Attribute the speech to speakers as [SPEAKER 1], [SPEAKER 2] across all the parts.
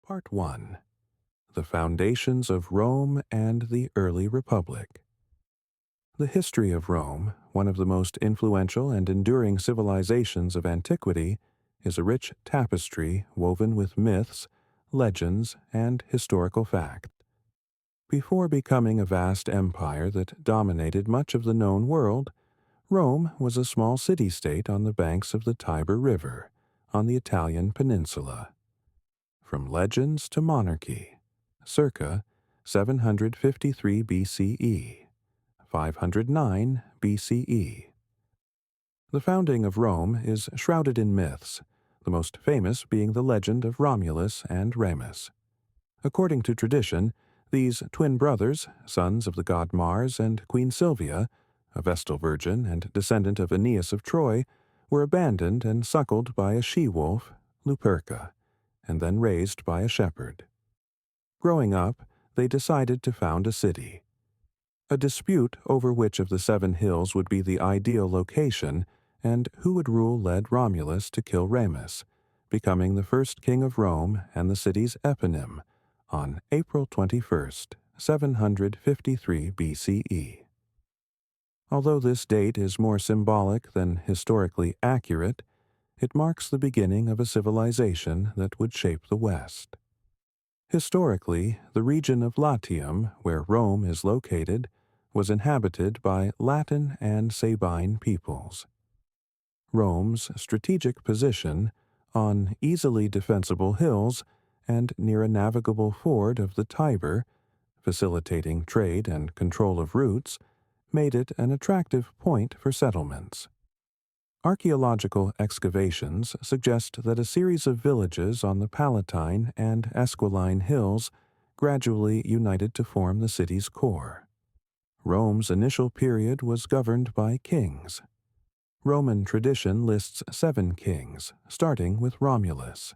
[SPEAKER 1] Part 1. The Foundations of Rome and the Early Republic. The history of Rome, one of the most influential and enduring civilizations of antiquity, is a rich tapestry woven with myths, legends, and historical fact. Before becoming a vast empire that dominated much of the known world, Rome was a small city-state on the banks of the Tiber River, on the Italian peninsula. From legends to monarchy, circa 753 BCE, 509 BCE. The founding of Rome is shrouded in myths, the most famous being the legend of Romulus and Remus. According to tradition, these twin brothers, sons of the god Mars and Queen Sylvia, a Vestal virgin and descendant of Aeneas of Troy, were abandoned and suckled by a she-wolf, Luperca, and then raised by a shepherd. Growing up, they decided to found a city. A dispute over which of the 7 hills would be the ideal location and who would rule led Romulus to kill Remus, becoming the first king of Rome and the city's eponym on April 21st, 753 BCE. Although this date is more symbolic than historically accurate, it marks the beginning of a civilization that would shape the West. Historically, the region of Latium, where Rome is located, was inhabited by Latin and Sabine peoples. Rome's strategic position, on easily defensible hills and near a navigable ford of the Tiber, facilitating trade and control of routes, made it an attractive point for settlements. Archaeological excavations suggest that a series of villages on the Palatine and Esquiline hills gradually united to form the city's core. Rome's initial period was governed by kings. Roman tradition lists 7 kings, starting with Romulus.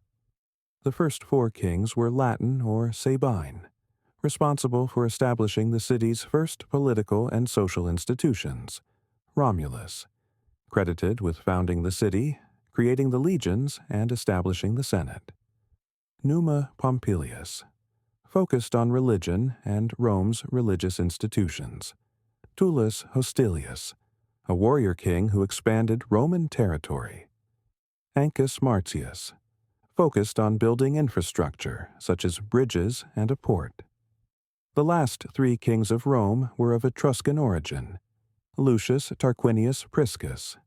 [SPEAKER 1] The first 4 kings were Latin or Sabine, responsible for establishing the city's first political and social institutions. Romulus, credited with founding the city, creating the legions, and establishing the Senate. Numa Pompilius, focused on religion and Rome's religious institutions. Tullus Hostilius, a warrior king who expanded Roman territory. Ancus Martius, focused on building infrastructure, such as bridges and a port. The last 3 kings of Rome were of Etruscan origin. Lucius Tarquinius Priscus,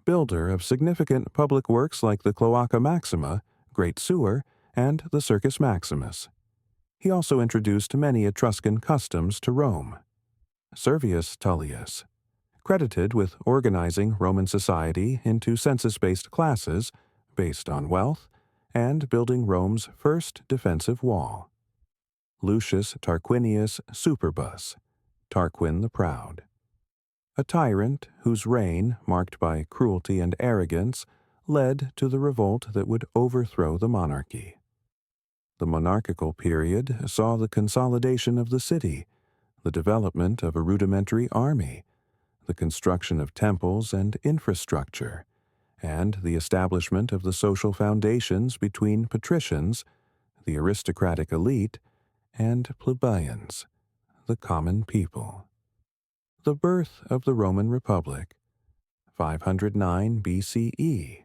[SPEAKER 1] builder of significant public works like the Cloaca Maxima, Great Sewer, and the Circus Maximus. He also introduced many Etruscan customs to Rome. Servius Tullius, credited with organizing Roman society into census-based classes based on wealth and building Rome's first defensive wall. Lucius Tarquinius Superbus, Tarquin the Proud, a tyrant whose reign, marked by cruelty and arrogance, led to the revolt that would overthrow the monarchy. The monarchical period saw the consolidation of the city, the development of a rudimentary army, the construction of temples and infrastructure, and the establishment of the social foundations between patricians, the aristocratic elite, and plebeians, the common people. The birth of the Roman Republic, 509 BCE,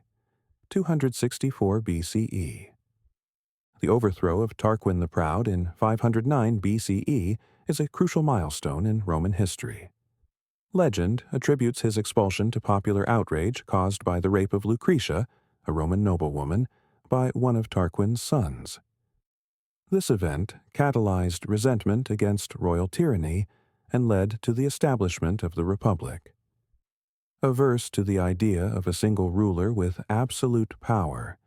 [SPEAKER 1] 264 BCE. The overthrow of Tarquin the Proud in 509 BCE is a crucial milestone in Roman history. Legend attributes his expulsion to popular outrage caused by the rape of Lucretia, a Roman noblewoman, by one of Tarquin's sons. This event catalyzed resentment against royal tyranny and led to the establishment of the Republic. Averse to the idea of a single ruler with absolute power,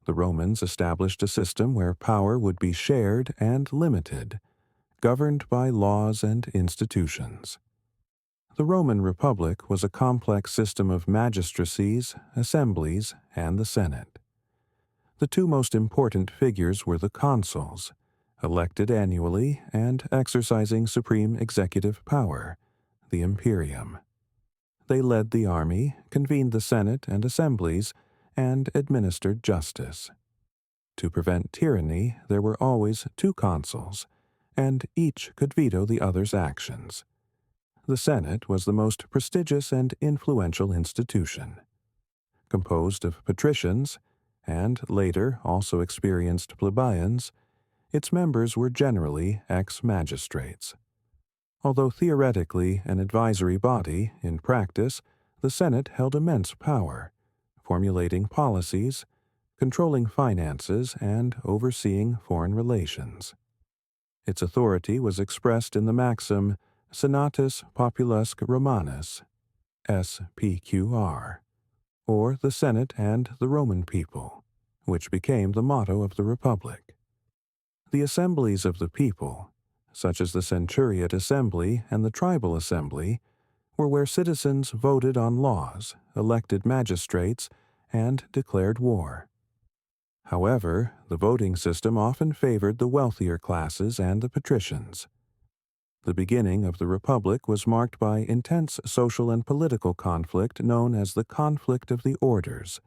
[SPEAKER 1] the Romans established a system where power would be shared and limited, governed by laws and institutions. The Roman Republic was a complex system of magistracies, assemblies, and the Senate. The 2 most important figures were the consuls, elected annually and exercising supreme executive power, the imperium. They led the army, convened the Senate and assemblies, and administered justice. To prevent tyranny, there were always two consuls, and each could veto the other's actions. The Senate was the most prestigious and influential institution. Composed of patricians, and later also experienced plebeians, its members were generally ex-magistrates. Although theoretically an advisory body, in practice, the Senate held immense power, formulating policies, controlling finances, and overseeing foreign relations. Its authority was expressed in the maxim Senatus Populusque Romanus, SPQR, or the Senate and the Roman people, which became the motto of the Republic. The assemblies of the people, such as the Centuriate Assembly and the Tribal Assembly, were where citizens voted on laws, elected magistrates, and declared war. However, the voting system often favored the wealthier classes and the patricians. The beginning of the Republic was marked by intense social and political conflict known as the Conflict of the Orders,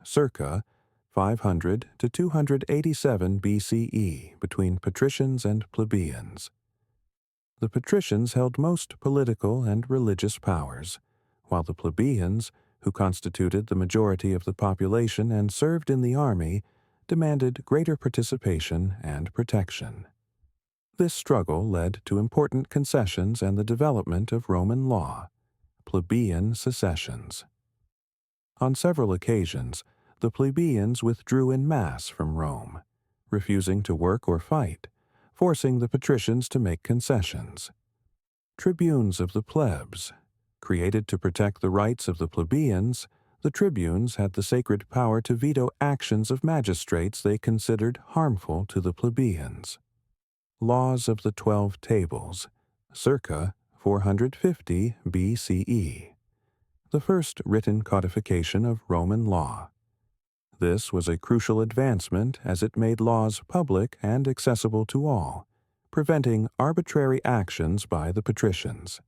[SPEAKER 1] circa 500 to 287 BCE, between patricians and plebeians. The patricians held most political and religious powers, while the plebeians, who constituted the majority of the population and served in the army, demanded greater participation and protection. This struggle led to important concessions and the development of Roman law, plebeian secessions. On several occasions, the plebeians withdrew in mass from Rome, refusing to work or fight, forcing the patricians to make concessions. Tribunes of the plebs. Created to protect the rights of the plebeians, the tribunes had the sacred power to veto actions of magistrates they considered harmful to the plebeians. Laws of the 12 Tables, circa 450 BCE. The first written codification of Roman law. This was a crucial advancement as it made laws public and accessible to all, preventing arbitrary actions by the patricians.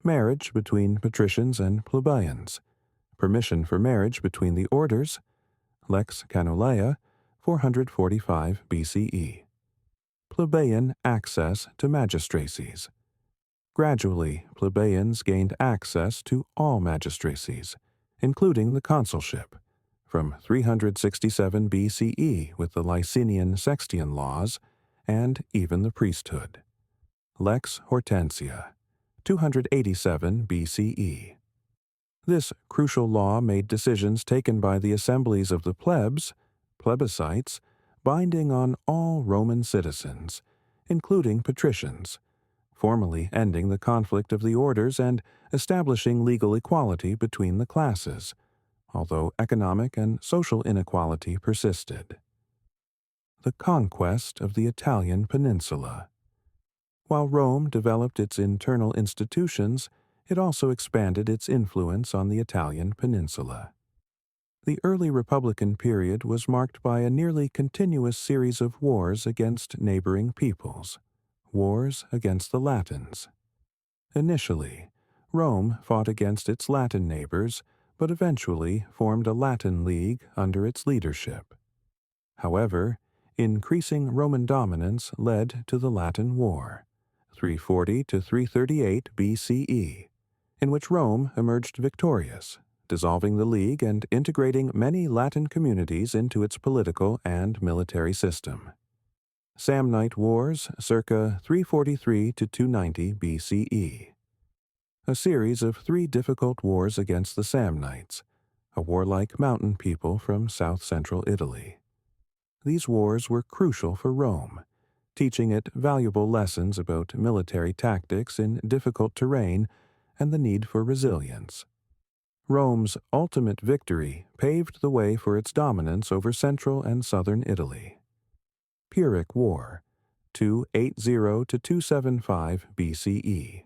[SPEAKER 1] Marriage between patricians and plebeians. Permission for marriage between the orders, Lex Canuleia, 445 BCE. Plebeian access to magistracies. Gradually, plebeians gained access to all magistracies, including the consulship, from 367 BCE with the Licinian Sextian laws, and even the priesthood. Lex Hortensia, 287 BCE. This crucial law made decisions taken by the assemblies of the plebs, plebiscites, binding on all Roman citizens, including patricians, formally ending the conflict of the orders and establishing legal equality between the classes, although economic and social inequality persisted. The conquest of the Italian peninsula. While Rome developed its internal institutions, it also expanded its influence on the Italian peninsula. The early Republican period was marked by a nearly continuous series of wars against neighboring peoples, wars against the Latins. Initially, Rome fought against its Latin neighbors, but eventually formed a Latin League under its leadership. However, increasing Roman dominance led to the Latin War, 340 to 338 BCE, in which Rome emerged victorious, dissolving the League and integrating many Latin communities into its political and military system. Samnite Wars, circa 343 to 290 BCE. A series of 3 difficult wars against the Samnites, a warlike mountain people from south-central Italy. These wars were crucial for Rome, teaching it valuable lessons about military tactics in difficult terrain and the need for resilience. Rome's ultimate victory paved the way for its dominance over central and southern Italy. Pyrrhic War, 280 to 275 BCE.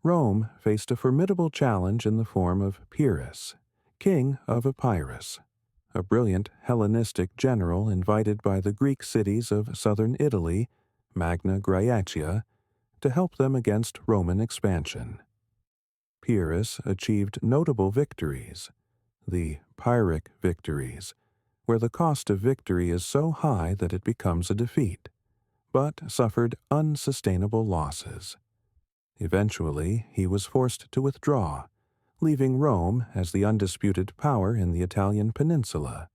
[SPEAKER 1] Rome faced a formidable challenge in the form of Pyrrhus, king of Epirus, a brilliant Hellenistic general invited by the Greek cities of southern Italy, Magna Graecia, to help them against Roman expansion. Pyrrhus achieved notable victories, the Pyrrhic victories, where the cost of victory is so high that it becomes a defeat, but suffered unsustainable losses. Eventually, he was forced to withdraw, leaving Rome as the undisputed power in the Italian peninsula.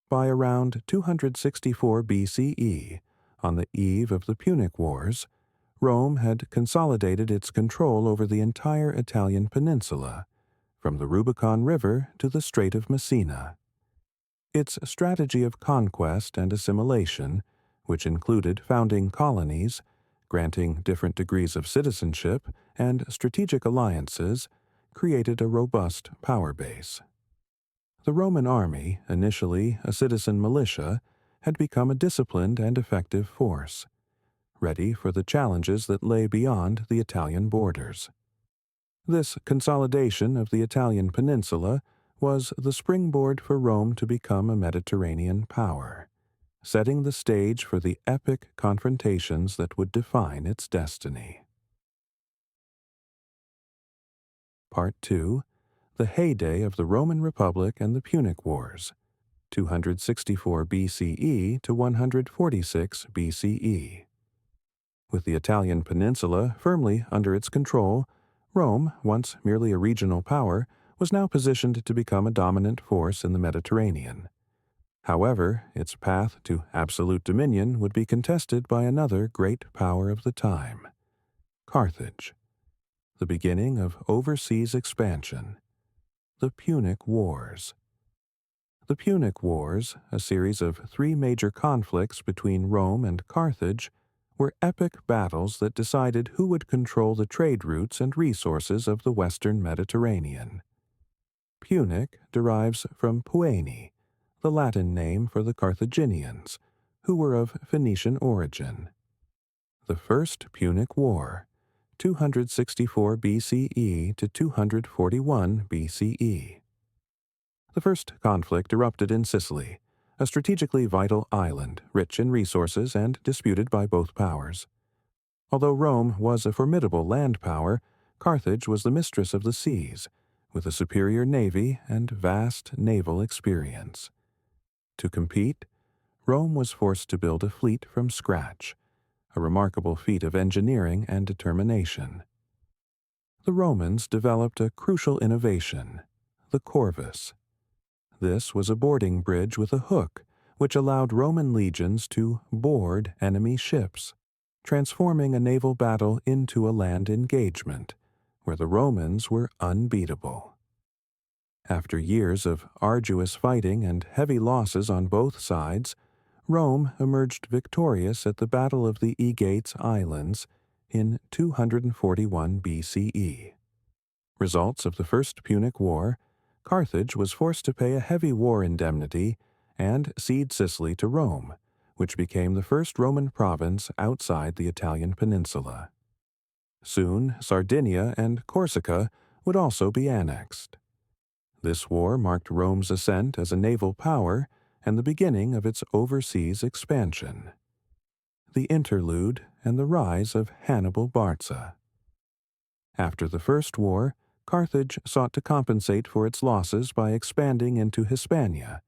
[SPEAKER 1] By around 264 BCE, on the eve of the Punic Wars, Rome had consolidated its control over the entire Italian peninsula, from the Rubicon River to the Strait of Messina. Its strategy of conquest and assimilation, which included founding colonies, granting different degrees of citizenship, and strategic alliances, created a robust power base. The Roman army, initially a citizen militia, had become a disciplined and effective force, ready for the challenges that lay beyond the Italian borders. This consolidation of the Italian peninsula was the springboard for Rome to become a Mediterranean power, setting the stage for the epic confrontations that would define its destiny. Part 2. The heyday of the Roman Republic and the Punic Wars, 264 BCE to 146 BCE. With the Italian peninsula firmly under its control, Rome, once merely a regional power, was now positioned to become a dominant force in the Mediterranean. However, its path to absolute dominion would be contested by another great power of the time, Carthage. The beginning of overseas expansion. The Punic Wars. The Punic Wars, a series of 3 major conflicts between Rome and Carthage, were epic battles that decided who would control the trade routes and resources of the western Mediterranean. Punic derives from Pueni, the Latin name for the Carthaginians, who were of Phoenician origin. The First Punic War, 264 BCE to 241 BCE. The first conflict erupted in Sicily, a strategically vital island, rich in resources and disputed by both powers. Although Rome was a formidable land power, Carthage was the mistress of the seas, with a superior navy and vast naval experience. To compete, Rome was forced to build a fleet from scratch, a remarkable feat of engineering and determination. The Romans developed a crucial innovation, the corvus. This was a boarding bridge with a hook, which allowed Roman legions to board enemy ships, transforming a naval battle into a land engagement, where the Romans were unbeatable. After years of arduous fighting and heavy losses on both sides, Rome emerged victorious at the Battle of the Aegates Islands in 241 BCE. Results of the First Punic War: Carthage was forced to pay a heavy war indemnity and cede Sicily to Rome, which became the first Roman province outside the Italian peninsula. Soon, Sardinia and Corsica would also be annexed. This war marked Rome's ascent as a naval power and the beginning of its overseas expansion. The Interlude and the Rise of Hannibal Barca. After the First War, Carthage sought to compensate for its losses by expanding into Hispania,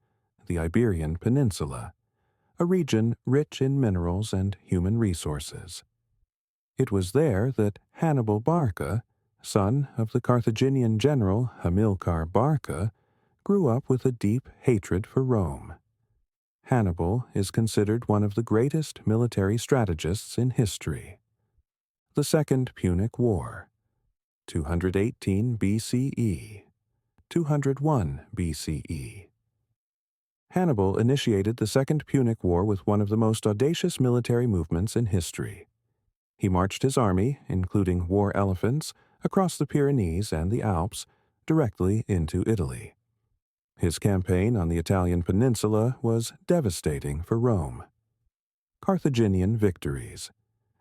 [SPEAKER 1] the Iberian Peninsula, a region rich in minerals and human resources. It was there that Hannibal Barca, son of the Carthaginian general Hamilcar Barca, grew up with a deep hatred for Rome. Hannibal is considered one of the greatest military strategists in history. The Second Punic War, 218 BCE, 201 BCE. Hannibal initiated the Second Punic War with one of the most audacious military movements in history. He marched his army, including war elephants, across the Pyrenees and the Alps, directly into Italy. His campaign on the Italian peninsula was devastating for Rome. Carthaginian victories.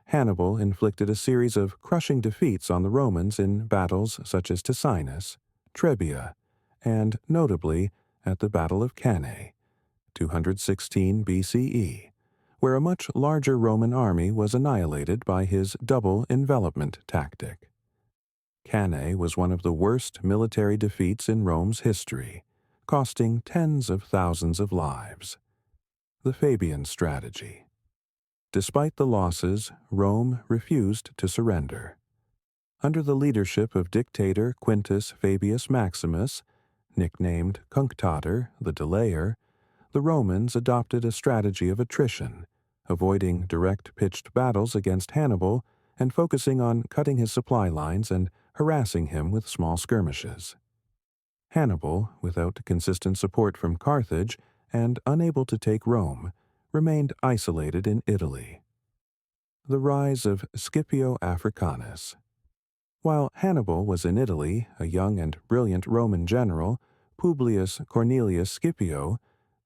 [SPEAKER 1] Hannibal inflicted a series of crushing defeats on the Romans in battles such as Ticinus, Trebia, and, notably, at the Battle of Cannae, 216 BCE, where a much larger Roman army was annihilated by his double envelopment tactic. Cannae was one of the worst military defeats in Rome's history, costing tens of thousands of lives. The Fabian strategy. Despite the losses, Rome refused to surrender. Under the leadership of dictator Quintus Fabius Maximus, nicknamed Cunctator, the Delayer, the Romans adopted a strategy of attrition, avoiding direct pitched battles against Hannibal and focusing on cutting his supply lines and harassing him with small skirmishes. Hannibal, without consistent support from Carthage and unable to take Rome, remained isolated in Italy. The rise of Scipio Africanus. While Hannibal was in Italy, a young and brilliant Roman general, Publius Cornelius Scipio,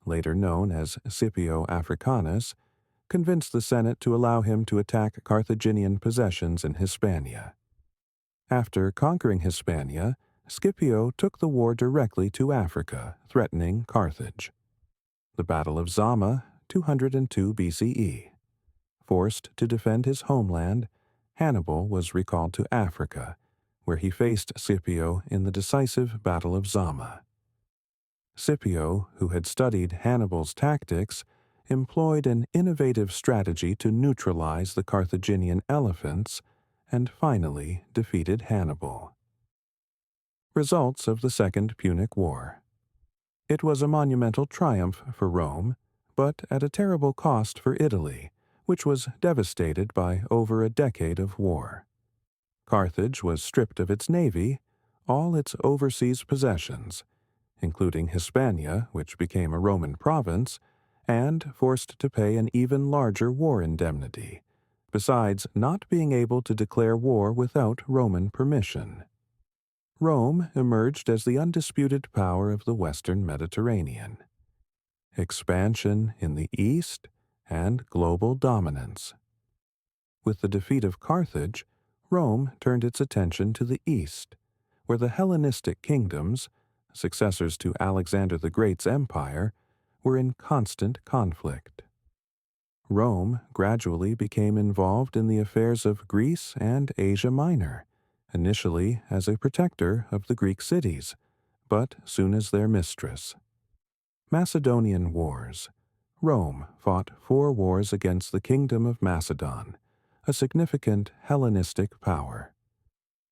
[SPEAKER 1] later known as Scipio Africanus, convinced the Senate to allow him to attack Carthaginian possessions in Hispania. After conquering Hispania, Scipio took the war directly to Africa, threatening Carthage. The Battle of Zama, 202 BCE. Forced to defend his homeland, Hannibal was recalled to Africa, where he faced Scipio in the decisive Battle of Zama. Scipio, who had studied Hannibal's tactics, employed an innovative strategy to neutralize the Carthaginian elephants and finally defeated Hannibal. Results of the Second Punic War. It was a monumental triumph for Rome, but at a terrible cost for Italy, which was devastated by over a decade of war. Carthage was stripped of its navy, all its overseas possessions, including Hispania, which became a Roman province, and forced to pay an even larger war indemnity, besides not being able to declare war without Roman permission. Rome emerged as the undisputed power of the Western Mediterranean. Expansion in the East and global dominance. With the defeat of Carthage, Rome turned its attention to the East, where the Hellenistic kingdoms, successors to Alexander the Great's empire, were in constant conflict. Rome gradually became involved in the affairs of Greece and Asia Minor, initially as a protector of the Greek cities, but soon as their mistress. Macedonian Wars. Rome fought 4 wars against the Kingdom of Macedon, a significant Hellenistic power.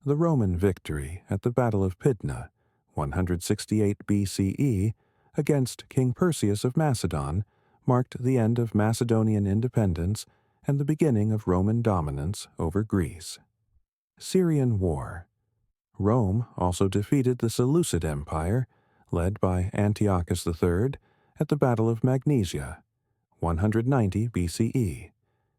[SPEAKER 1] The Roman victory at the Battle of Pydna, 168 BCE, against King Perseus of Macedon, marked the end of Macedonian independence and the beginning of Roman dominance over Greece. Syrian War. Rome also defeated the Seleucid Empire, led by Antiochus III, at the Battle of Magnesia, 190 BCE,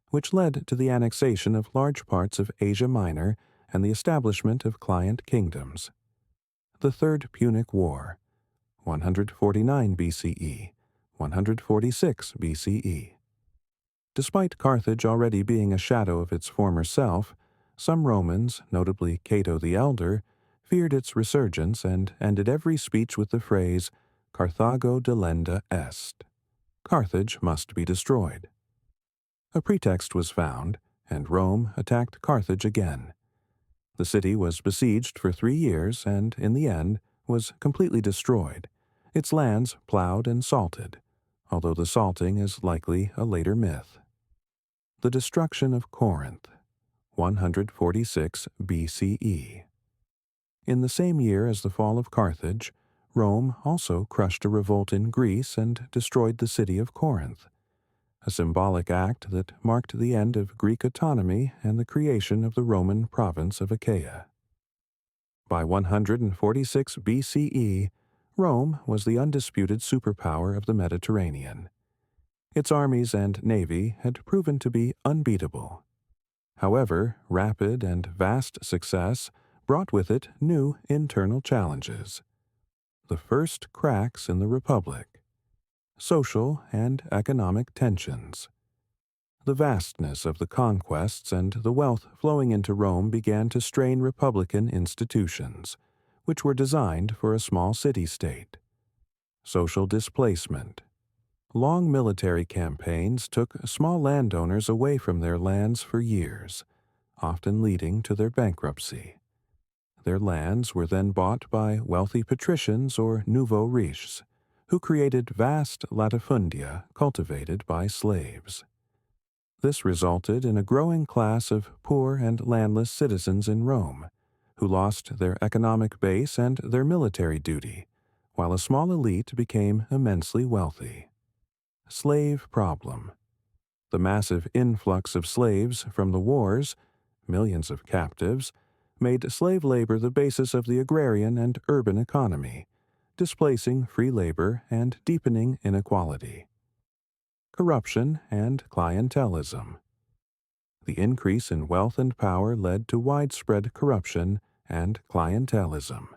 [SPEAKER 1] which led to the annexation of large parts of Asia Minor and the establishment of client kingdoms. The Third Punic War, 149 BCE, 146 BCE. Despite Carthage already being a shadow of its former self, some Romans, notably Cato the Elder, feared its resurgence and ended every speech with the phrase, Carthago delenda est. Carthage must be destroyed. A pretext was found, and Rome attacked Carthage again. The city was besieged for 3 years and, in the end, was completely destroyed, its lands plowed and salted, although the salting is likely a later myth. The destruction of Corinth, 146 BCE. In the same year as the fall of Carthage, Rome also crushed a revolt in Greece and destroyed the city of Corinth, a symbolic act that marked the end of Greek autonomy and the creation of the Roman province of Achaia. By 146 BCE, Rome was the undisputed superpower of the Mediterranean. Its armies and navy had proven to be unbeatable. However, rapid and vast success brought with it new internal challenges. The first cracks in the Republic. Social and economic tensions. The vastness of the conquests and the wealth flowing into Rome began to strain republican institutions, which were designed for a small city-state. Social displacement. Long military campaigns took small landowners away from their lands for years, often leading to their bankruptcy. Their lands were then bought by wealthy patricians or nouveaux riches, who created vast latifundia cultivated by slaves. This resulted in a growing class of poor and landless citizens in Rome, who lost their economic base and their military duty, while a small elite became immensely wealthy. Slave problem. The massive influx of slaves from the wars, millions of captives, made slave labor the basis of the agrarian and urban economy, displacing free labor and deepening inequality. Corruption and clientelism. The increase in wealth and power led to widespread corruption and clientelism.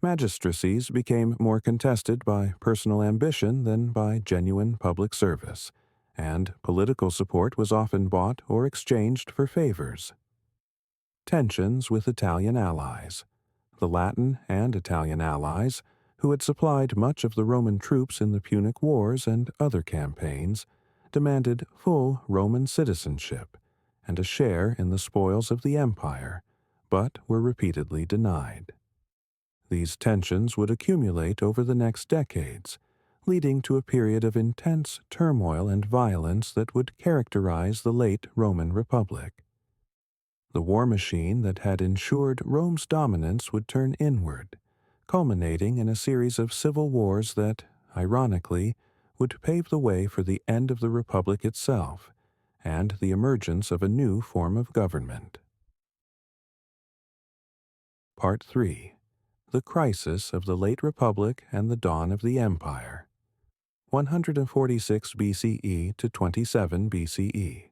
[SPEAKER 1] Magistracies became more contested by personal ambition than by genuine public service, and political support was often bought or exchanged for favors. Tensions with Italian allies. The Latin and Italian allies, who had supplied much of the Roman troops in the Punic Wars and other campaigns, demanded full Roman citizenship and a share in the spoils of the empire, but were repeatedly denied. These tensions would accumulate over the next decades, leading to a period of intense turmoil and violence that would characterize the late Roman Republic. The war machine that had ensured Rome's dominance would turn inward, culminating in a series of civil wars that, ironically, would pave the way for the end of the Republic itself and the emergence of a new form of government. Part 3. The Crisis of the Late Republic and the Dawn of the Empire, 146 BCE to 27 BCE.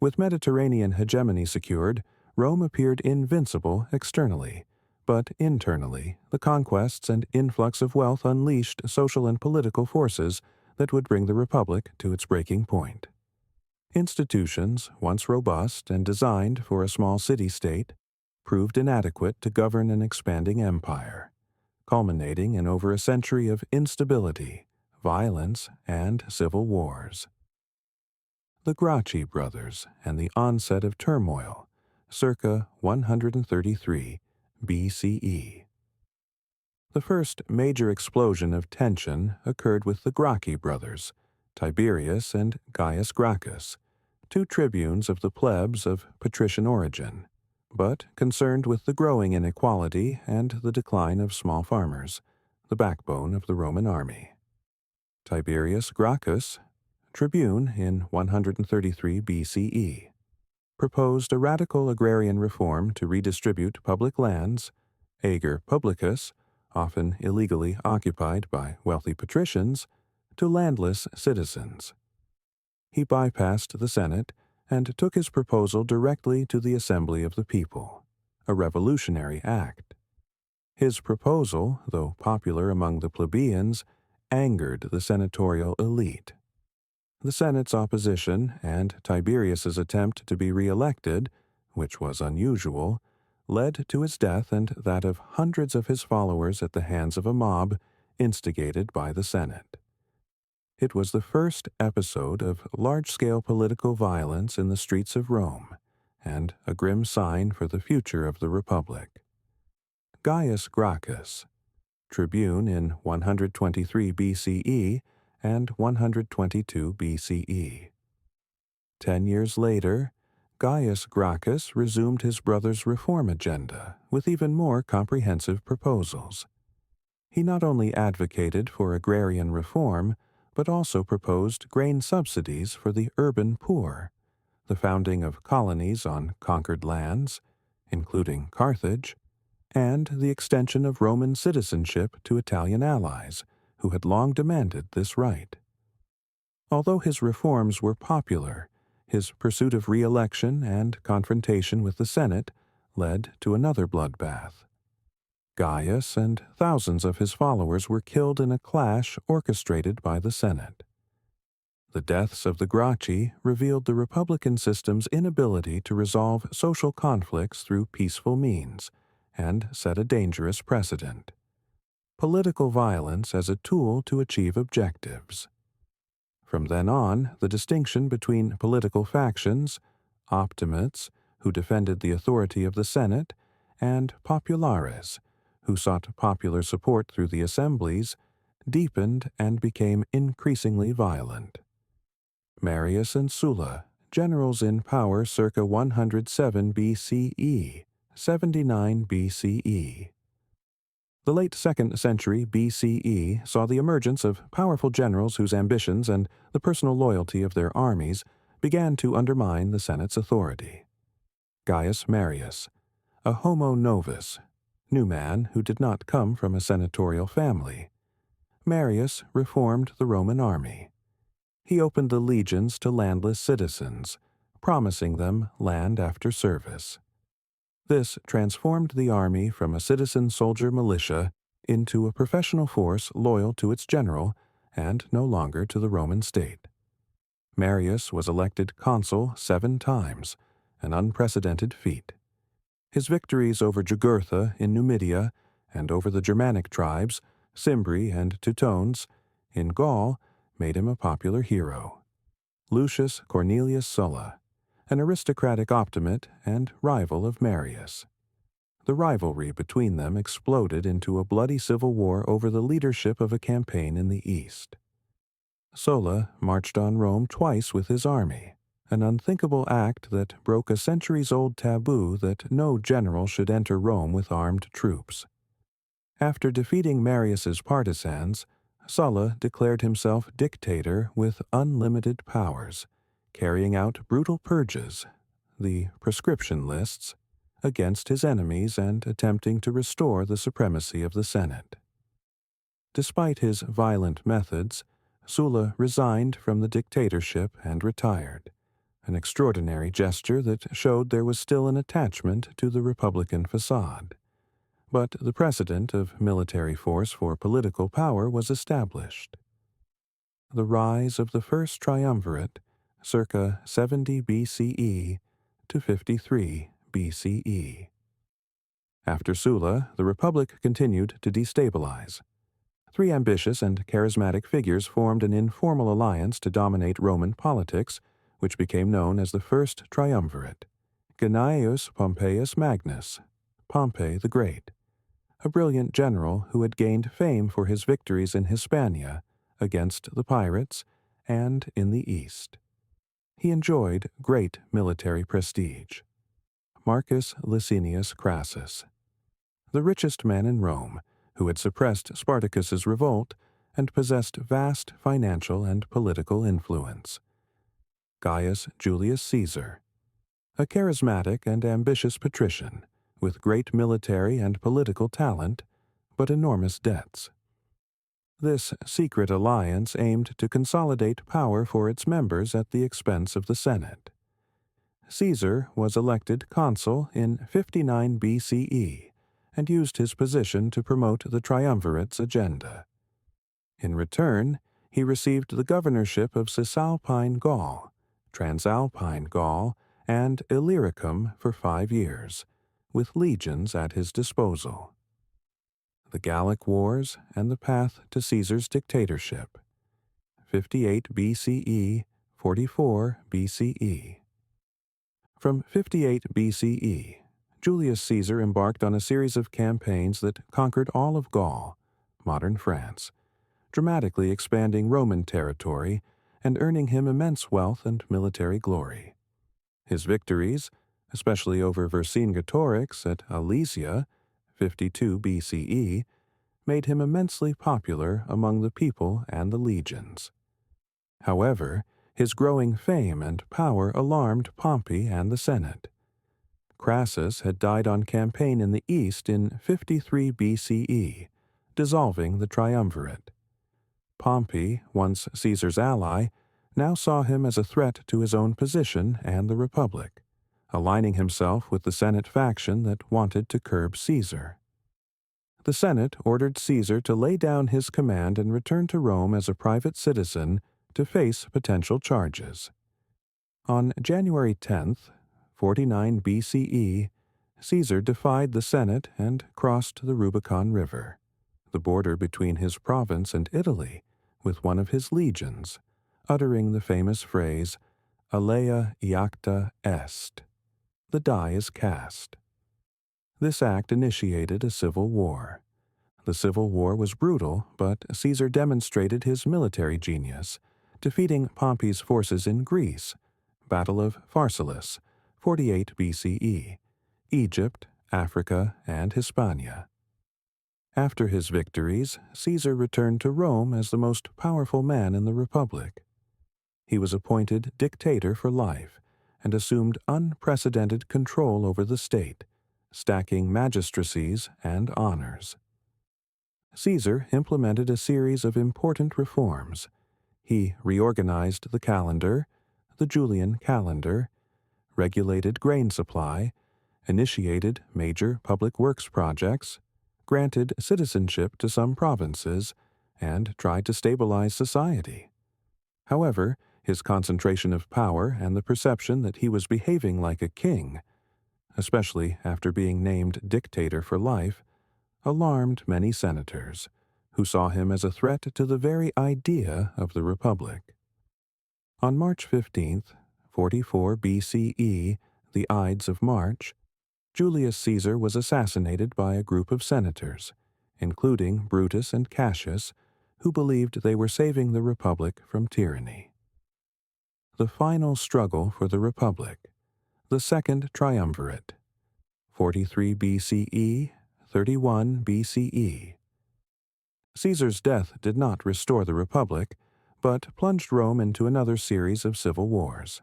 [SPEAKER 1] With Mediterranean hegemony secured, Rome appeared invincible externally, but internally, the conquests and influx of wealth unleashed social and political forces that would bring the Republic to its breaking point. Institutions, once robust and designed for a small city-state, proved inadequate to govern an expanding empire, culminating in over a century of instability, violence, and civil wars. The Gracchi brothers and the onset of turmoil, circa 133 BCE. The first major explosion of tension occurred with the Gracchi brothers, Tiberius and Gaius Gracchus, two tribunes of the plebs of patrician origin, but concerned with the growing inequality and the decline of small farmers, the backbone of the Roman army. Tiberius Gracchus, tribune in 133 BCE, proposed a radical agrarian reform to redistribute public lands, ager publicus, often illegally occupied by wealthy patricians, to landless citizens. He bypassed the Senate and took his proposal directly to the Assembly of the People, a revolutionary act. His proposal, though popular among the plebeians, angered the senatorial elite. The Senate's opposition and Tiberius's attempt to be re-elected, which was unusual, led to his death and that of hundreds of his followers at the hands of a mob instigated by the Senate. It was the first episode of large-scale political violence in the streets of Rome, and a grim sign for the future of the Republic. Gaius Gracchus, tribune in 123 BCE and 122 BCE. 10 years later, Gaius Gracchus resumed his brother's reform agenda with even more comprehensive proposals. He not only advocated for agrarian reform, but also proposed grain subsidies for the urban poor, the founding of colonies on conquered lands, including Carthage, and the extension of Roman citizenship to Italian allies, who had long demanded this right. Although his reforms were popular, his pursuit of re-election and confrontation with the Senate led to another bloodbath. Gaius and thousands of his followers were killed in a clash orchestrated by the Senate. The deaths of the Gracchi revealed the Republican system's inability to resolve social conflicts through peaceful means and set a dangerous precedent. Political violence as a tool to achieve objectives. From then on, the distinction between political factions, optimates, who defended the authority of the Senate, and populares, who sought popular support through the assemblies, deepened and became increasingly violent. Marius and Sulla, generals in power circa 107 BCE, 79 BCE. The late 2nd century BCE saw the emergence of powerful generals whose ambitions and the personal loyalty of their armies began to undermine the Senate's authority. Gaius Marius, a homo novus, new man who did not come from a senatorial family. Marius reformed the Roman army. He opened the legions to landless citizens, promising them land after service. This transformed the army from a citizen-soldier militia into a professional force loyal to its general and no longer to the Roman state. Marius was elected consul 7 times, an unprecedented feat. His victories over Jugurtha in Numidia and over the Germanic tribes, Cimbri and Teutones, in Gaul made him a popular hero. Lucius Cornelius Sulla, an aristocratic optimate and rival of Marius. The rivalry between them exploded into a bloody civil war over the leadership of a campaign in the east. Sulla marched on Rome twice with his army, an unthinkable act that broke a centuries-old taboo that no general should enter Rome with armed troops. After defeating Marius's partisans, Sulla declared himself dictator with unlimited powers, carrying out brutal purges, the proscription lists, against his enemies and attempting to restore the supremacy of the Senate. Despite his violent methods, Sulla resigned from the dictatorship and retired, an extraordinary gesture that showed there was still an attachment to the republican facade. But the precedent of military force for political power was established. The rise of the First Triumvirate, circa 70 BCE to 53 BCE. After Sulla, the Republic continued to destabilize. 3 ambitious and charismatic figures formed an informal alliance to dominate Roman politics, which became known as the First Triumvirate. Gnaeus Pompeius Magnus, Pompey the Great, a brilliant general who had gained fame for his victories in Hispania against the pirates and in the East. He enjoyed great military prestige. Marcus Licinius Crassus, the richest man in Rome, who had suppressed Spartacus's revolt and possessed vast financial and political influence. Gaius Julius Caesar, a charismatic and ambitious patrician, with great military and political talent, but enormous debts. This secret alliance aimed to consolidate power for its members at the expense of the Senate. Caesar was elected consul in 59 BCE and used his position to promote the triumvirate's agenda. In return, he received the governorship of Cisalpine Gaul, Transalpine Gaul, and Illyricum for 5 years, with legions at his disposal. The Gallic Wars and the path to Caesar's dictatorship. 58 BCE, 44 BCE. From 58 BCE, Julius Caesar embarked on a series of campaigns that conquered all of Gaul, modern France, dramatically expanding Roman territory and earning him immense wealth and military glory. His victories, especially over Vercingetorix at Alesia, 52 BCE, made him immensely popular among the people and the legions. However, his growing fame and power alarmed Pompey and the Senate. Crassus had died on campaign in the east in 53 BCE, dissolving the triumvirate. Pompey, once Caesar's ally, now saw him as a threat to his own position and the Republic, aligning himself with the Senate faction that wanted to curb Caesar. The Senate ordered Caesar to lay down his command and return to Rome as a private citizen to face potential charges. On January 10th, 49 BCE, Caesar defied the Senate and crossed the Rubicon River, the border between his province and Italy, with one of his legions, uttering the famous phrase, "Alea iacta est," the die is cast. This act initiated a civil war. The civil war was brutal, but Caesar demonstrated his military genius, defeating Pompey's forces in Greece, Battle of Pharsalus, 48 BCE, Egypt, Africa, and Hispania. After his victories, Caesar returned to Rome as the most powerful man in the Republic. He was appointed dictator for life and assumed unprecedented control over the state, stacking magistracies and honors. Caesar implemented a series of important reforms. He reorganized the calendar, the Julian calendar, regulated grain supply, initiated major public works projects, granted citizenship to some provinces, and tried to stabilize society. However, his concentration of power and the perception that he was behaving like a king, especially after being named dictator for life, alarmed many senators, who saw him as a threat to the very idea of the Republic. On March 15, 44 BCE, the Ides of March, Julius Caesar was assassinated by a group of senators, including Brutus and Cassius, who believed they were saving the Republic from tyranny. The final struggle for the Republic, the Second Triumvirate, 43 BCE, 31 BCE. Caesar's death did not restore the Republic, but plunged Rome into another series of civil wars.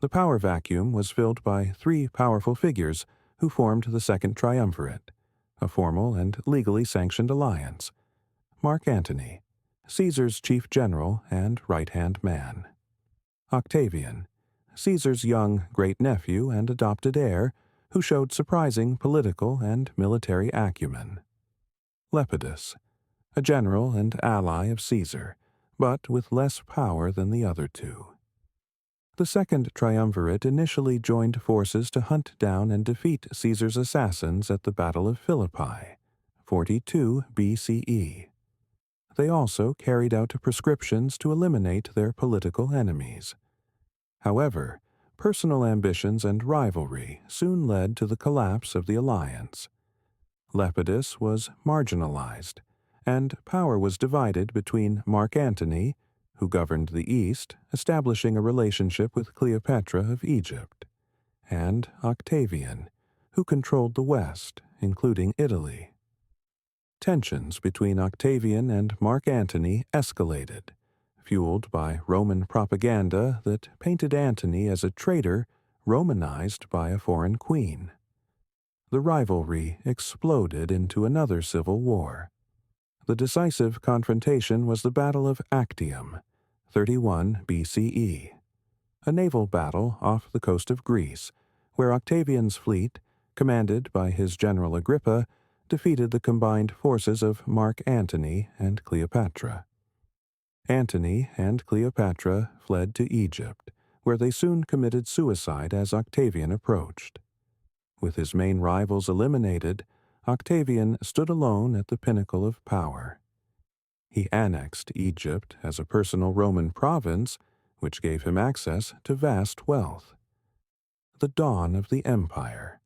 [SPEAKER 1] The power vacuum was filled by three powerful figures who formed the Second Triumvirate, a formal and legally sanctioned alliance: Mark Antony, Caesar's chief general and right-hand man; Octavian, Caesar's young great-nephew and adopted heir, who showed surprising political and military acumen; Lepidus, a general and ally of Caesar, but with less power than the other two. The Second Triumvirate initially joined forces to hunt down and defeat Caesar's assassins at the Battle of Philippi, 42 BCE. They also carried out prescriptions to eliminate their political enemies. However, personal ambitions and rivalry soon led to the collapse of the alliance. Lepidus was marginalized, and power was divided between Mark Antony, who governed the East, establishing a relationship with Cleopatra of Egypt, and Octavian, who controlled the West, including Italy. Tensions between Octavian and Mark Antony escalated, fueled by Roman propaganda that painted Antony as a traitor Romanized by a foreign queen. The rivalry exploded into another civil war. The decisive confrontation was the Battle of Actium, 31 BCE, a naval battle off the coast of Greece, where Octavian's fleet, commanded by his general Agrippa, defeated the combined forces of Mark Antony and Cleopatra. Antony and Cleopatra fled to Egypt, where they soon committed suicide as Octavian approached. With his main rivals eliminated, Octavian stood alone at the pinnacle of power. He annexed Egypt as a personal Roman province, which gave him access to vast wealth. The dawn of the empire,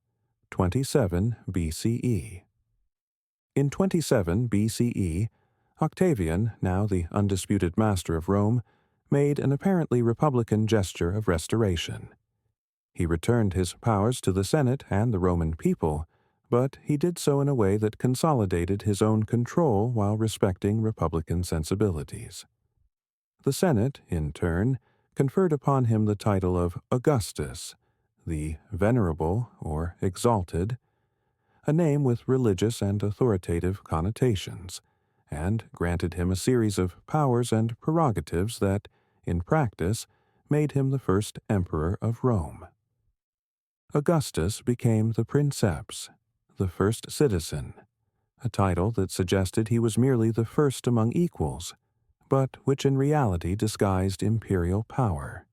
[SPEAKER 1] 27 BCE. In 27 BCE, Octavian, now the undisputed master of Rome, made an apparently republican gesture of restoration. He returned his powers to the Senate and the Roman people, but he did so in a way that consolidated his own control while respecting republican sensibilities. The Senate, in turn, conferred upon him the title of Augustus, the venerable or exalted, a name with religious and authoritative connotations, and granted him a series of powers and prerogatives that, in practice, made him the first emperor of Rome. Augustus became the princeps, the first citizen, a title that suggested he was merely the first among equals, but which in reality disguised imperial power.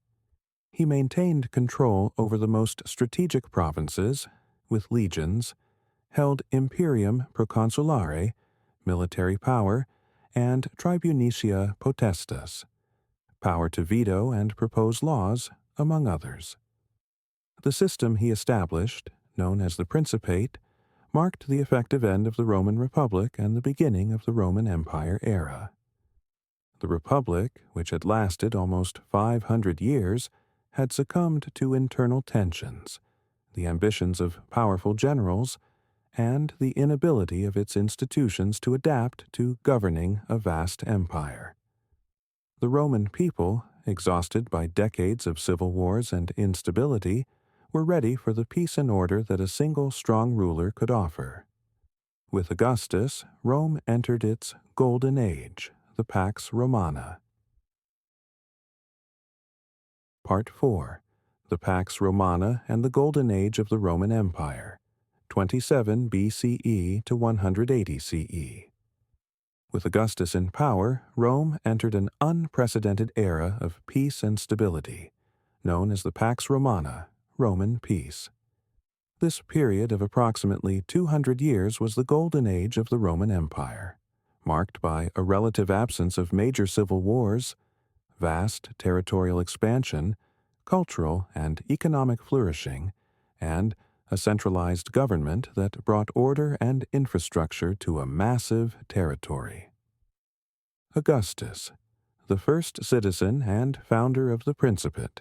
[SPEAKER 1] He maintained control over the most strategic provinces, with legions, held imperium proconsulare, military power, and tribunicia potestas, power to veto and propose laws, among others. The system he established, known as the Principate, marked the effective end of the Roman Republic and the beginning of the Roman Empire era. The Republic, which had lasted almost 500 years, had succumbed to internal tensions, the ambitions of powerful generals, and the inability of its institutions to adapt to governing a vast empire. The Roman people, exhausted by decades of civil wars and instability, were ready for the peace and order that a single strong ruler could offer. With Augustus, Rome entered its golden age, the Pax Romana. Part 4. The Pax Romana and the Golden Age of the Roman Empire, 27 BCE to 180 CE. With Augustus in power, Rome entered an unprecedented era of peace and stability, known as the Pax Romana, Roman peace. This period of approximately 200 years was the golden age of the Roman Empire, marked by a relative absence of major civil wars, vast territorial expansion, cultural and economic flourishing, and a centralized government that brought order and infrastructure to a massive territory. Augustus, the first citizen and founder of the Principate,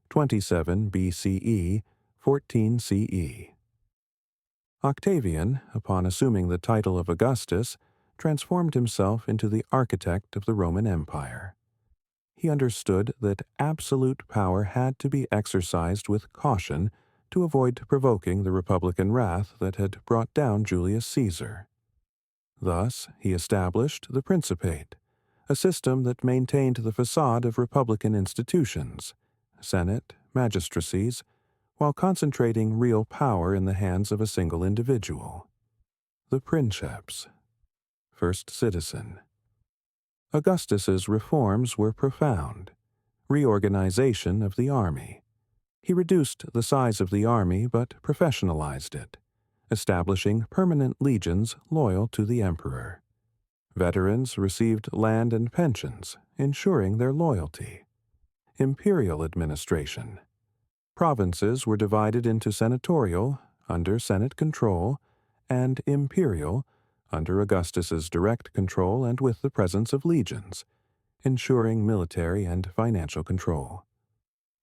[SPEAKER 1] 27 BCE, 14 CE. Octavian, upon assuming the title of Augustus, transformed himself into the architect of the Roman Empire. He understood that absolute power had to be exercised with caution to avoid provoking the republican wrath that had brought down Julius Caesar. Thus, he established the Principate, a system that maintained the facade of republican institutions, senate, magistracies, while concentrating real power in the hands of a single individual. The Princeps. First citizen. Augustus's reforms were profound. Reorganization of the army. He reduced the size of the army but professionalized it, establishing permanent legions loyal to the emperor. Veterans received land and pensions, ensuring their loyalty. Imperial administration. Provinces were divided into senatorial, under Senate control, and imperial, under Augustus's direct control and with the presence of legions, ensuring military and financial control.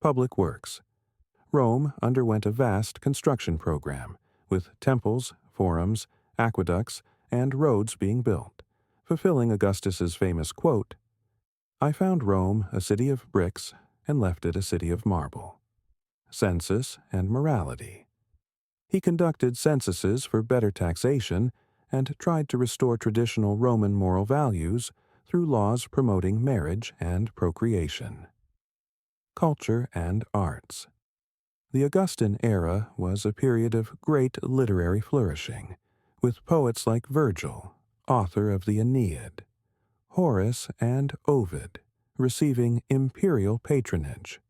[SPEAKER 1] Public works. Rome underwent a vast construction program, with temples, forums, aqueducts, and roads being built, fulfilling Augustus's famous quote, "I found Rome a city of bricks and left it a city of marble." Census and morality. He conducted censuses for better taxation and tried to restore traditional Roman moral values through laws promoting marriage and procreation. Culture and arts. The Augustan era was a period of great literary flourishing, with poets like Virgil, author of the Aeneid, Horace, and Ovid receiving imperial patronage.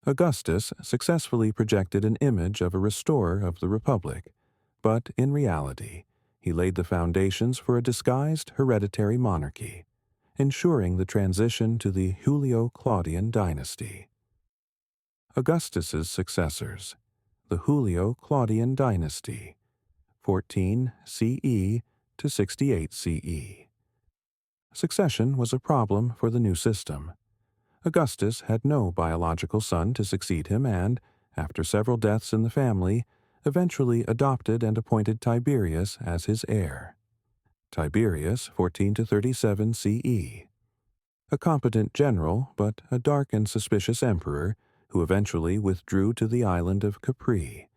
[SPEAKER 1] Augustus successfully projected an image of a restorer of the Republic, but in reality, he laid the foundations for a disguised hereditary monarchy, ensuring the transition to the Julio-Claudian dynasty. Augustus's successors, the Julio-Claudian dynasty, 14 CE to 68 CE. Succession was a problem for the new system. Augustus had no biological son to succeed him and, after several deaths in the family, eventually adopted and appointed Tiberius as his heir. Tiberius, 14 to 37 CE. A competent general, but a dark and suspicious emperor who eventually withdrew to the island of Capri,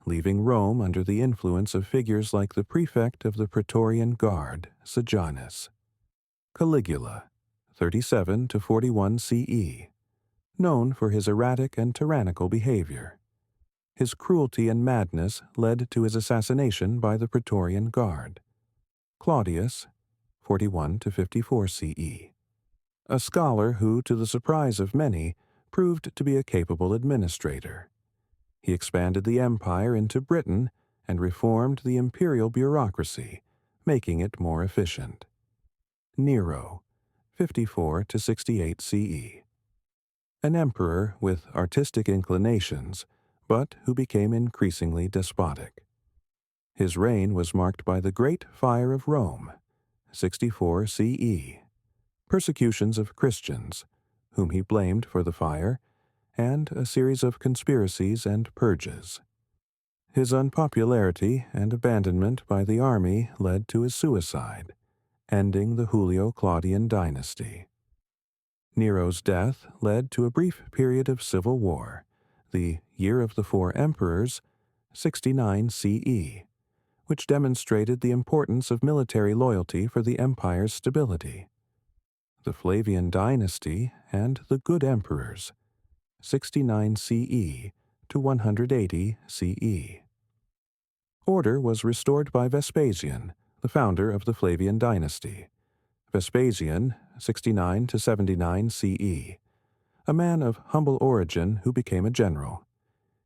[SPEAKER 1] leaving Rome under the influence of figures like the prefect of the Praetorian Guard, Sejanus. Caligula, 37 to 41 CE, known for his erratic and tyrannical behavior. His cruelty and madness led to his assassination by the Praetorian Guard. Claudius, 41 to 54 CE, a scholar who, to the surprise of many, proved to be a capable administrator. He expanded the empire into Britain and reformed the imperial bureaucracy, making it more efficient. Nero, 54 to 68 CE. An emperor with artistic inclinations, but who became increasingly despotic. His reign was marked by the Great Fire of Rome, 64 CE, persecutions of Christians, whom he blamed for the fire, and a series of conspiracies and purges. His unpopularity and abandonment by the army led to his suicide, ending the Julio-Claudian dynasty. Nero's death led to a brief period of civil war, the Year of the Four Emperors, 69 CE, which demonstrated the importance of military loyalty for the empire's stability. The Flavian dynasty and the Good Emperors, 69 CE to 180 CE. Order was restored by Vespasian, the founder of the Flavian dynasty. Vespasian, 69 to 79 CE, a man of humble origin who became a general.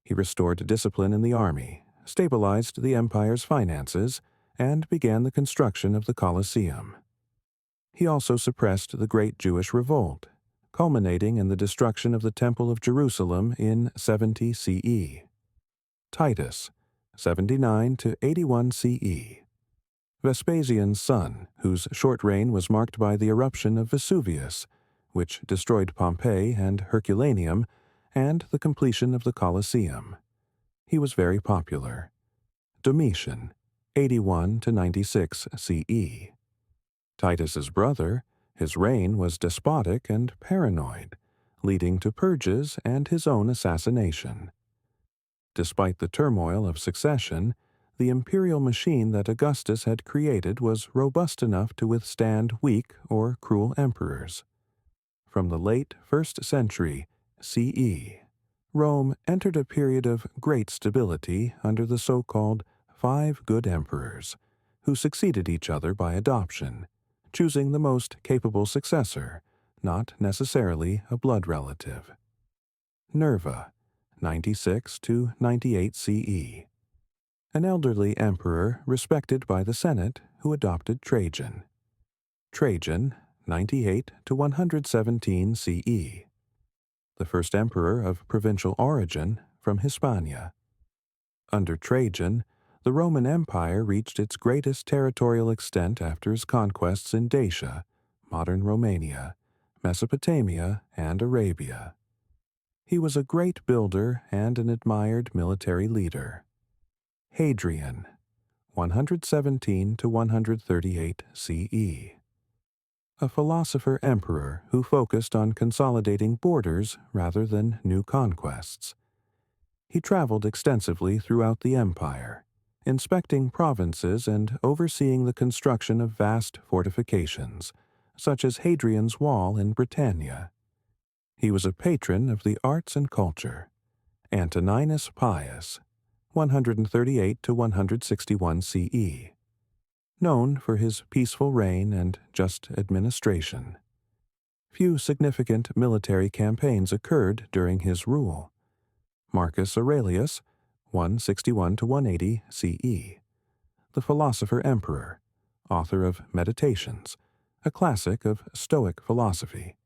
[SPEAKER 1] He restored discipline in the army, stabilized the empire's finances, and began the construction of the Colosseum. He also suppressed the Great Jewish Revolt, culminating in the destruction of the Temple of Jerusalem in 70 CE. Titus, 79 to 81 CE. Vespasian's son, whose short reign was marked by the eruption of Vesuvius, which destroyed Pompey and Herculaneum, and the completion of the Colosseum. He was very popular. Domitian, 81 to 96 CE. Titus's brother, his reign was despotic and paranoid, leading to purges and his own assassination. Despite the turmoil of succession, the imperial machine that Augustus had created was robust enough to withstand weak or cruel emperors. From the late 1st century CE, Rome entered a period of great stability under the so-called Five Good Emperors, who succeeded each other by adoption, choosing the most capable successor, not necessarily a blood relative. Nerva, 96 to 98 CE. An elderly emperor respected by the Senate who adopted Trajan. Trajan, 98 to 117 CE. The first emperor of provincial origin from Hispania. Under Trajan, the Roman Empire reached its greatest territorial extent after his conquests in Dacia, modern Romania, Mesopotamia, and Arabia. He was a great builder and an admired military leader. Hadrian, 117 to 138 CE. A philosopher-emperor who focused on consolidating borders rather than new conquests. He traveled extensively throughout the empire, inspecting provinces and overseeing the construction of vast fortifications, such as Hadrian's Wall in Britannia. He was a patron of the arts and culture. Antoninus Pius, 138 to 161 CE. Known for his peaceful reign and just administration. Few significant military campaigns occurred during his rule. Marcus Aurelius, 161 to 180 CE. The philosopher-emperor, author of Meditations, a classic of Stoic philosophy.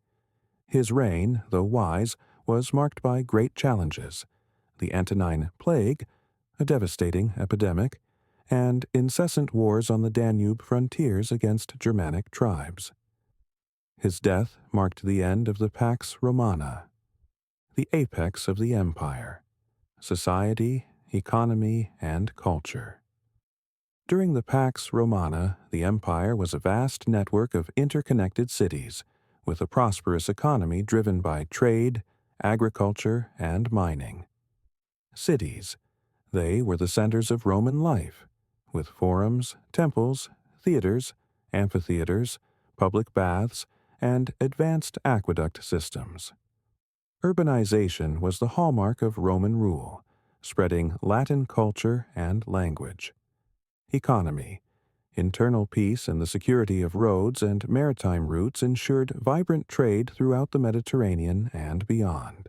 [SPEAKER 1] His reign, though wise, was marked by great challenges: the Antonine Plague, a devastating epidemic, and incessant wars on the Danube frontiers against Germanic tribes. His death marked the end of the Pax Romana, the apex of the empire, society, economy, and culture. During the Pax Romana, the empire was a vast network of interconnected cities, with a prosperous economy driven by trade, agriculture, and mining. Cities, they were the centers of Roman life, with forums, temples, theaters, amphitheaters, public baths, and advanced aqueduct systems. Urbanization was the hallmark of Roman rule, spreading Latin culture and language. Economy. Internal peace and the security of roads and maritime routes ensured vibrant trade throughout the Mediterranean and beyond.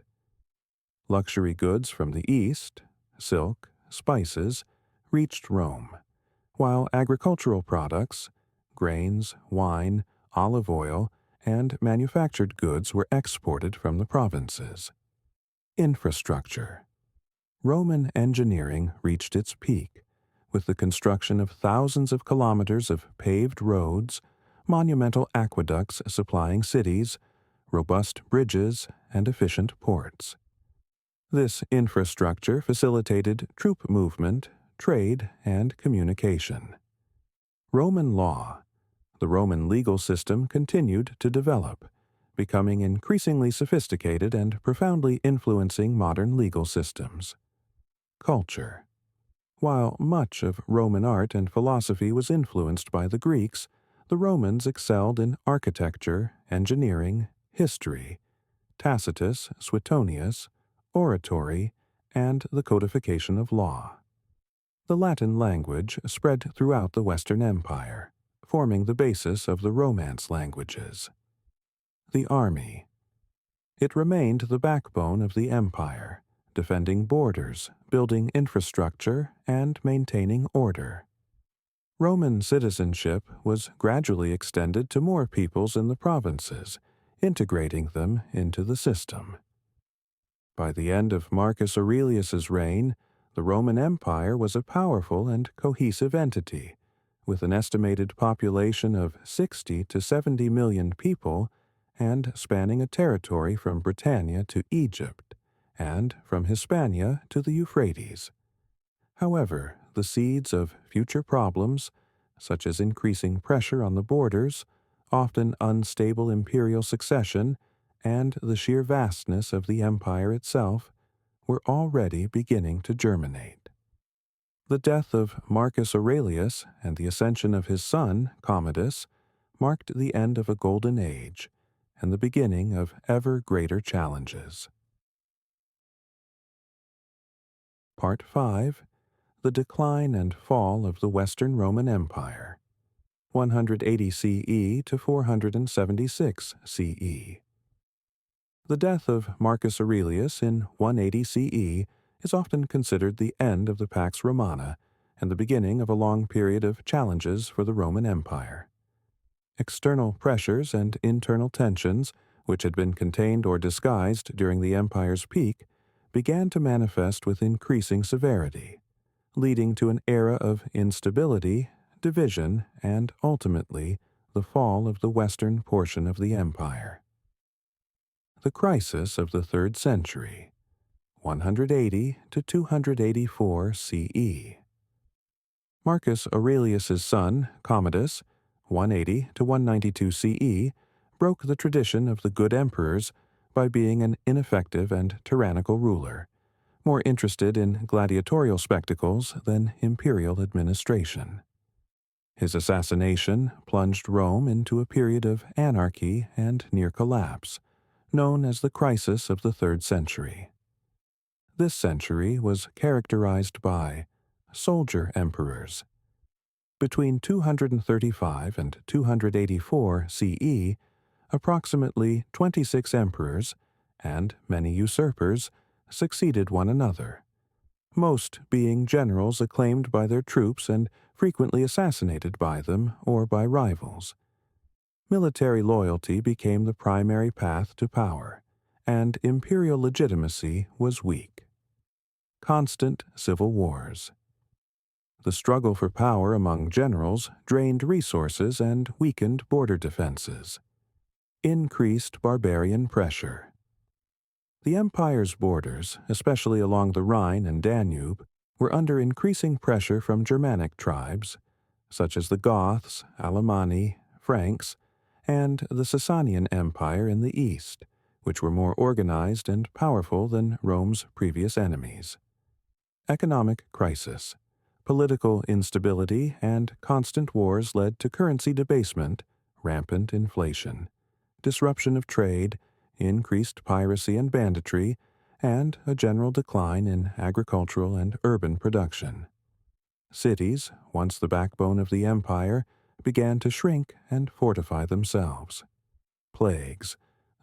[SPEAKER 1] Luxury goods from the East, silk, spices, reached Rome, while agricultural products, grains, wine, olive oil, and manufactured goods were exported from the provinces. Infrastructure. Roman engineering reached its peak, with the construction of thousands of kilometers of paved roads, monumental aqueducts supplying cities, robust bridges, and efficient ports. This infrastructure facilitated troop movement, trade, and communication. Roman law. The Roman legal system continued to develop, becoming increasingly sophisticated and profoundly influencing modern legal systems. Culture. While much of Roman art and philosophy was influenced by the Greeks, the Romans excelled in architecture, engineering, history, Tacitus, Suetonius, oratory, and the codification of law. The Latin language spread throughout the Western Empire, forming the basis of the Romance languages. The army. It remained the backbone of the empire, defending borders, building infrastructure, and maintaining order. Roman citizenship was gradually extended to more peoples in the provinces, integrating them into the system. By the end of Marcus Aurelius's reign, the Roman Empire was a powerful and cohesive entity, with an estimated population of 60 to 70 million people and spanning a territory from Britannia to Egypt and from Hispania to the Euphrates. However, the seeds of future problems, such as increasing pressure on the borders, often unstable imperial succession, and the sheer vastness of the empire itself, were already beginning to germinate. The death of Marcus Aurelius and the ascension of his son, Commodus, marked the end of a golden age and the beginning of ever greater challenges. Part 5. The Decline and Fall of the Western Roman Empire, 180 CE to 476 CE. The death of Marcus Aurelius in 180 CE is often considered the end of the Pax Romana and the beginning of a long period of challenges for the Roman Empire. External pressures and internal tensions, which had been contained or disguised during the empire's peak, began to manifest with increasing severity, leading to an era of instability, division, and ultimately the fall of the western portion of the empire. The crisis of the 3rd century, 180 to 284 CE. Marcus Aurelius's son, Commodus, 180 to 192 CE, broke the tradition of the good emperors by being an ineffective and tyrannical ruler, more interested in gladiatorial spectacles than imperial administration. His assassination plunged Rome into a period of anarchy and near collapse, known as the crisis of the 3rd century. This century was characterized by soldier emperors. Between 235 and 284 CE, approximately 26 emperors, and many usurpers, succeeded one another, most being generals acclaimed by their troops and frequently assassinated by them or by rivals. Military loyalty became the primary path to power, and imperial legitimacy was weak. Constant civil wars. The struggle for power among generals drained resources and weakened border defenses. Increased barbarian pressure. The empire's borders, especially along the Rhine and Danube, were under increasing pressure from Germanic tribes, such as the Goths, Alemanni, Franks, and the Sasanian Empire in the east, which were more organized and powerful than Rome's previous enemies. Economic crisis. Political instability and constant wars led to currency debasement, rampant inflation, disruption of trade, increased piracy and banditry, and a general decline in agricultural and urban production. Cities, once the backbone of the empire, began to shrink and fortify themselves. Plagues.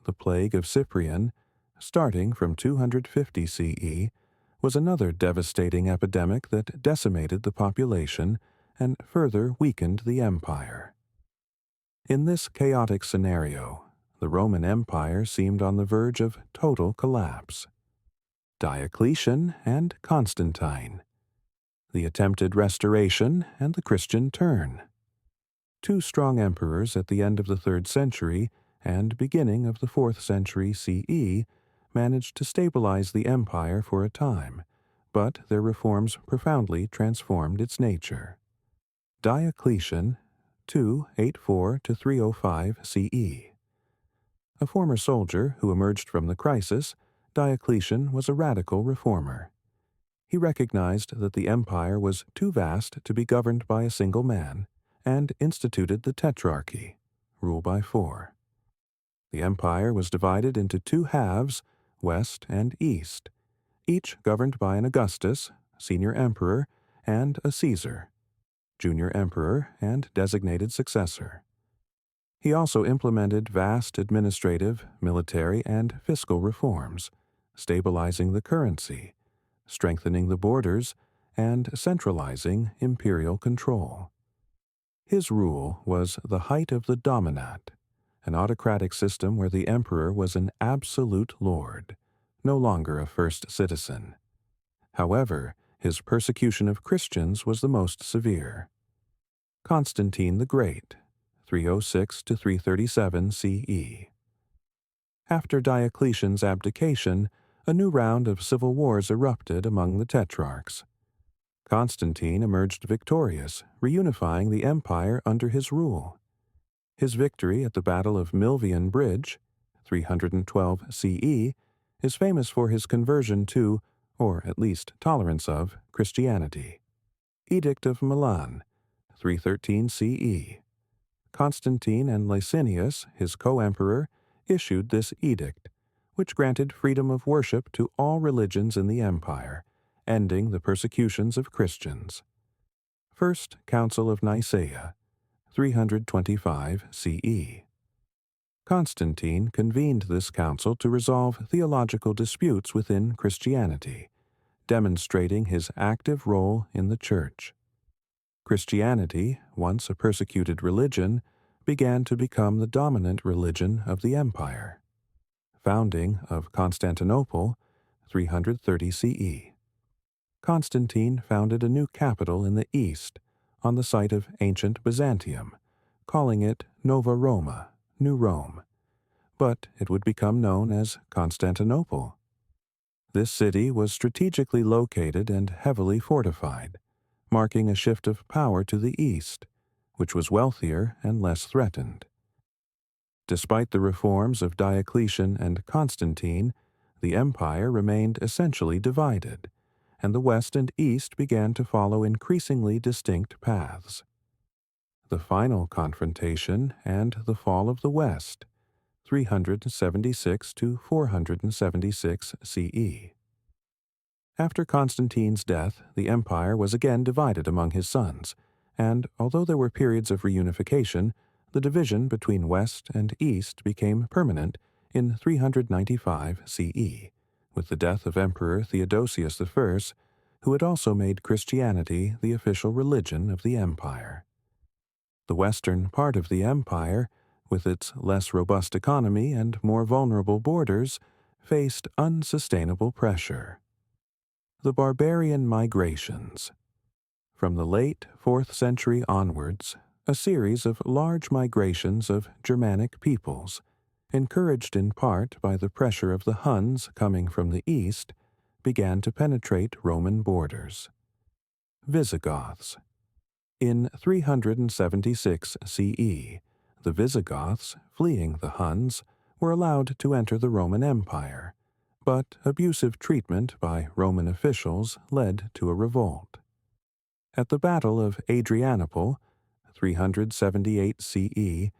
[SPEAKER 1] The plague of Cyprian, starting from 250 CE, was another devastating epidemic that decimated the population and further weakened the empire. In this chaotic scenario, the Roman Empire seemed on the verge of total collapse. Diocletian and Constantine. the attempted restoration and the Christian turn. Two strong emperors at the end of the 3rd century and beginning of the 4th century CE managed to stabilize the empire for a time, but their reforms profoundly transformed its nature. Diocletian, 284 to 305 CE. A former soldier who emerged from the crisis, Diocletian was a radical reformer. He recognized that the empire was too vast to be governed by a single man, and instituted the tetrarchy, rule by 4. The empire was divided into 2 halves, west and east, each governed by an Augustus, senior emperor, and a Caesar, junior emperor and designated successor. He also implemented vast administrative, military, and fiscal reforms, stabilizing the currency, strengthening the borders, and centralizing imperial control. His rule was the height of the dominat, an autocratic system where the emperor was an absolute lord, no longer a first citizen. However, his persecution of Christians was the most severe. Constantine the Great, 306 to 337 CE. After Diocletian's abdication, a new round of civil wars erupted among the tetrarchs. Constantine emerged victorious, reunifying the empire under his rule. His victory at the Battle of Milvian Bridge, 312 CE, is famous for his conversion to, or at least tolerance of, Christianity. Edict of Milan, 313 CE. Constantine and Licinius, his co-emperor, issued this edict, which granted freedom of worship to all religions in the empire, ending the persecutions of Christians. First Council of Nicaea, 325 CE. Constantine convened this council to resolve theological disputes within Christianity, demonstrating his active role in the Church. Christianity, once a persecuted religion, began to become the dominant religion of the empire. Founding of Constantinople, 330 CE. Constantine founded a new capital in the east, on the site of ancient Byzantium, calling it Nova Roma, New Rome, but it would become known as Constantinople. This city was strategically located and heavily fortified, marking a shift of power to the east, which was wealthier and less threatened. Despite the reforms of Diocletian and Constantine, the empire remained essentially divided, and the west and east began to follow increasingly distinct paths. The final confrontation and the fall of the West, 376 to 476 CE. After Constantine's death, the empire was again divided among his sons, and although there were periods of reunification, the division between West and East became permanent in 395 CE, with the death of Emperor Theodosius I, who had also made Christianity the official religion of the empire. The western part of the empire, with its less robust economy and more vulnerable borders, faced unsustainable pressure. The barbarian migrations. From the late 4th century onwards, a series of large migrations of Germanic peoples, encouraged in part by the pressure of the Huns coming from the east, began to penetrate Roman borders. Visigoths. In 376 CE, the Visigoths, fleeing the Huns, were allowed to enter the Roman Empire, but abusive treatment by Roman officials led to a revolt. At the Battle of Adrianople, 378 CE,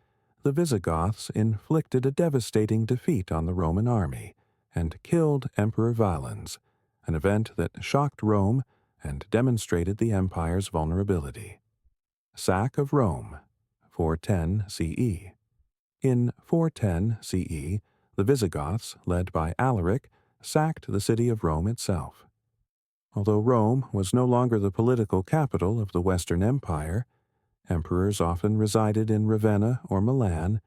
[SPEAKER 1] the Visigoths inflicted a devastating defeat on the Roman army and killed Emperor Valens, an event that shocked Rome and demonstrated the empire's vulnerability. Sack of Rome, 410 CE. In 410 CE, the Visigoths, led by Alaric, sacked the city of Rome itself. Although Rome was no longer the political capital of the Western Empire, emperors often resided in Ravenna or Milan,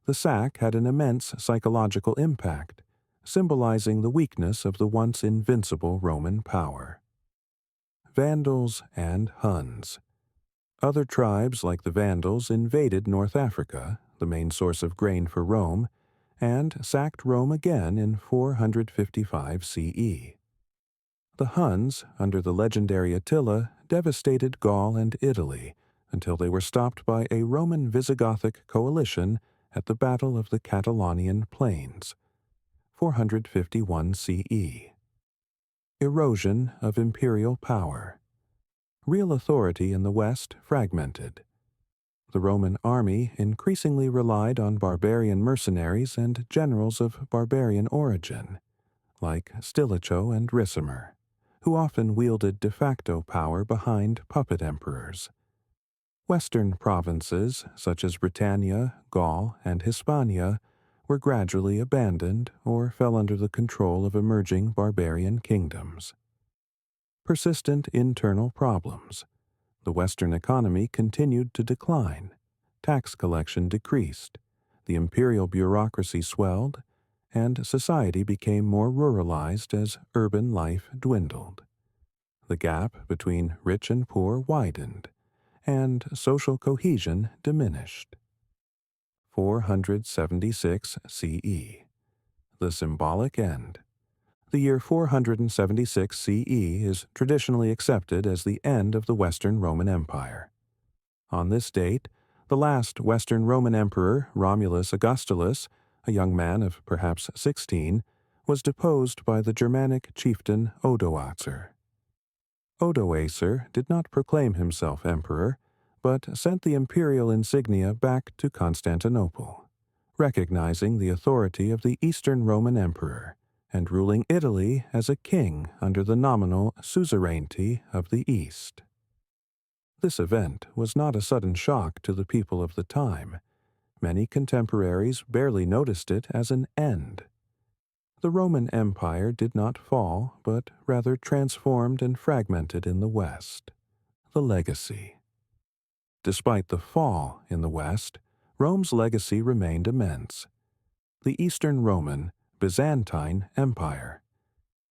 [SPEAKER 1] the sack had an immense psychological impact, symbolizing the weakness of the once invincible Roman power. Vandals, and Huns. Other tribes like the Vandals invaded North Africa, the main source of grain for Rome, and sacked Rome again in 455 CE. The Huns, under the legendary Attila, devastated Gaul and Italy until they were stopped by a Roman Visigothic coalition at the Battle of the Catalonian Plains, 451 CE. Erosion of imperial power. Real authority in the West fragmented. The Roman army increasingly relied on barbarian mercenaries and generals of barbarian origin, like Stilicho and Ricimer, who often wielded de facto power behind puppet emperors. Western provinces, such as Britannia, Gaul, and Hispania, were gradually abandoned or fell under the control of emerging barbarian kingdoms. Persistent internal problems. The Western economy continued to decline, tax collection decreased, the imperial bureaucracy swelled, and society became more ruralized as urban life dwindled. The gap between rich and poor widened, and social cohesion diminished. 476 CE. The symbolic end. The year 476 CE is traditionally accepted as the end of the Western Roman Empire. On this date, the last Western Roman emperor, Romulus Augustulus, a young man of perhaps 16, was deposed by the Germanic chieftain Odoacer. Odoacer did not proclaim himself emperor, but sent the imperial insignia back to Constantinople, recognizing the authority of the Eastern Roman emperor and ruling Italy as a king under the nominal suzerainty of the East. This event was not a sudden shock to the people of the time. Many contemporaries barely noticed it as an end. The Roman Empire did not fall, but rather transformed and fragmented in the West. The legacy. Despite the fall in the West, Rome's legacy remained immense. The Eastern Roman, Byzantine Empire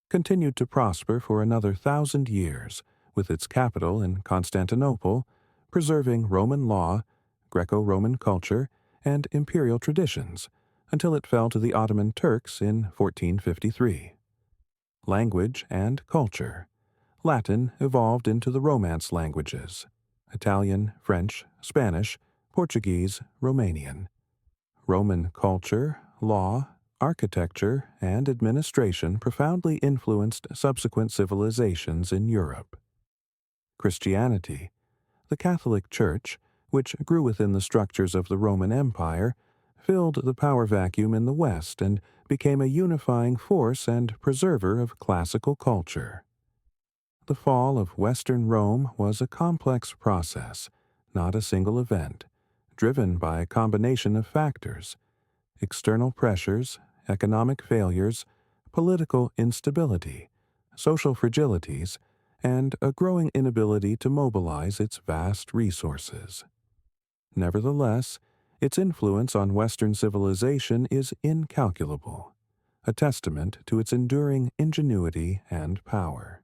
[SPEAKER 1] continued to prosper for another 1,000 years, with its capital in Constantinople, preserving Roman law, Greco-Roman culture, and imperial traditions, until it fell to the Ottoman Turks in 1453. Language and culture. Latin evolved into the Romance languages: Italian, French, Spanish, Portuguese, Romanian. Roman culture, law, architecture, and administration profoundly influenced subsequent civilizations in Europe. Christianity. The Catholic Church, which grew within the structures of the Roman Empire, filled the power vacuum in the West and became a unifying force and preserver of classical culture. The fall of Western Rome was a complex process, not a single event, driven by a combination of factors: external pressures, economic failures, political instability, social fragilities, and a growing inability to mobilize its vast resources. Nevertheless, its influence on Western civilization is incalculable, a testament to its enduring ingenuity and power.